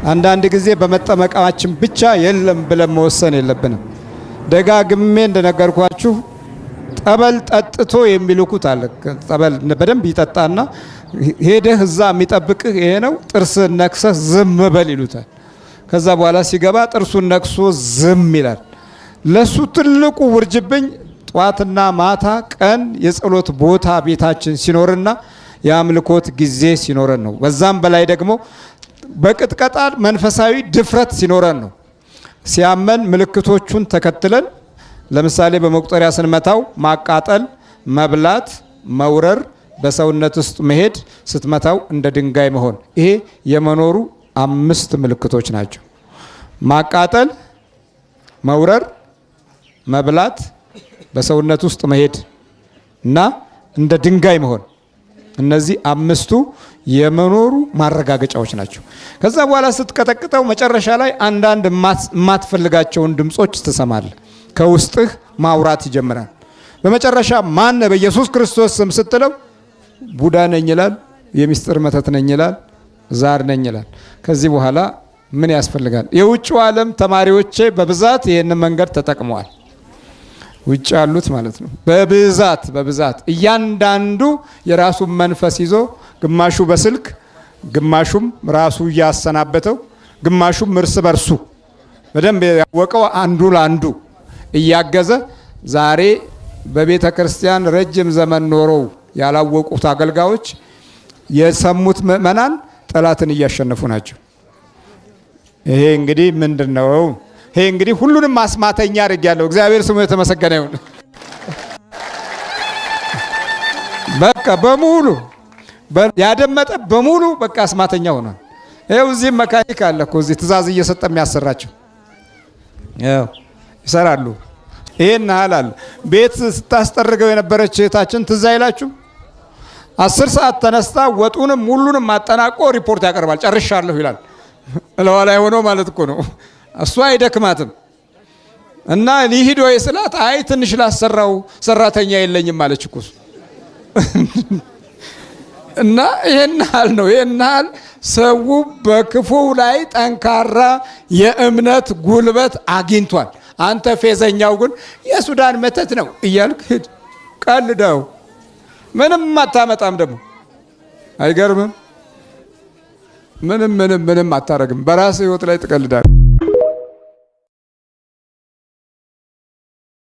አንዳንድ ጊዜ በመጠመቃችን ብቻ የለም ብለን መወሰን የለብንም። ደጋግሜ እንደነገርኳችሁ ጠበል ጠጥቶ የሚልኩት አለ። ጠበል በደንብ ይጠጣና ሄደህ እዛ የሚጠብቅህ ይሄ ነው፣ ጥርስን ነክሰህ ዝም በል ይሉታል። ከዛ በኋላ ሲገባ ጥርሱን ነክሶ ዝም ይላል። ለሱ ትልቁ ውርጅብኝ ጧትና ማታ ቀን የጸሎት ቦታ ቤታችን ሲኖርና የአምልኮት ጊዜ ሲኖረን ነው። በዛም በላይ ደግሞ በቅጥቀጣ መንፈሳዊ ድፍረት ሲኖረን ነው። ሲያመን ምልክቶቹን ተከትለን ለምሳሌ በመቁጠሪያ ስንመታው ማቃጠል፣ መብላት፣ መውረር፣ በሰውነት ውስጥ መሄድ፣ ስትመታው እንደ ድንጋይ መሆን፣ ይሄ የመኖሩ 5 ምልክቶች ናቸው። ማቃጠል፣ መውረር፣ መብላት፣ በሰውነት ውስጥ መሄድ እና እንደ ድንጋይ መሆን፣ እነዚህ 5ቱ የመኖሩ ማረጋገጫዎች ናቸው። ከዛ በኋላ ስትቀጠቅጠው መጨረሻ ላይ አንዳንድ የማትፈልጋቸውን ድምጾች ትሰማለህ። ከውስጥህ ማውራት ይጀምራል። በመጨረሻ ማን በኢየሱስ ክርስቶስ ስም ስትለው ቡዳ ነኝ ይላል፣ የሚስጥር መተት ነኝ ይላል፣ ዛር ነኝ ይላል። ከዚህ በኋላ ምን ያስፈልጋል? የውጭው ዓለም ተማሪዎቼ በብዛት ይህንን መንገድ ተጠቅመዋል። ውጭ ያሉት ማለት ነው። በብዛት እያንዳንዱ የራሱን መንፈስ ይዞ ግማሹ በስልክ ግማሹም ራሱ እያሰናበተው ግማሹም እርስ በርሱ በደንብ ያወቀው አንዱ ለአንዱ እያገዘ ዛሬ በቤተ ክርስቲያን ረጅም ዘመን ኖረው ያላወቁት አገልጋዮች የሰሙት ምእመናን ጠላትን እያሸነፉ ናቸው። ይሄ እንግዲህ ምንድነው? ይሄ እንግዲህ ሁሉንም ማስማተኛ አድርጊያለሁ። እግዚአብሔር ስሙ የተመሰገነ ይሁን። በቃ በሙሉ ያደመጠ በሙሉ በቃ አስማተኛ ሆኗል። ይኸው እዚህ መካኒክ አለ እኮ እዚህ ትእዛዝ እየሰጠ የሚያሰራቸው ይሰራሉ። ይሄን አላል ቤት ስታስጠርገው የነበረች እህታችን ትዝ አይላችሁ? 10 ሰዓት ተነስታ ወጡንም ሁሉንም አጠናቆ ሪፖርት ያቀርባል። ጨርሻለሁ ይላል። እለዋ ላይ ሆኖ ማለት እኮ ነው። እሱ አይደክማትም። እና ሊሂድ ወይ ስላት አይ ትንሽ ላሰራው ሰራተኛ የለኝም ማለች እኮ። እና ይሄን ነው ይሄን ሰው በክፉ ላይ ጠንካራ የእምነት ጉልበት አግኝቷል። አንተ ፌዘኛው ግን የሱዳን መተት ነው እያልክ ሂድ ቀልደው ምንም አታመጣም። ደግሞ አይገርምም? ምንም አታረግም። በራስህ ህይወት ላይ ትቀልዳለህ።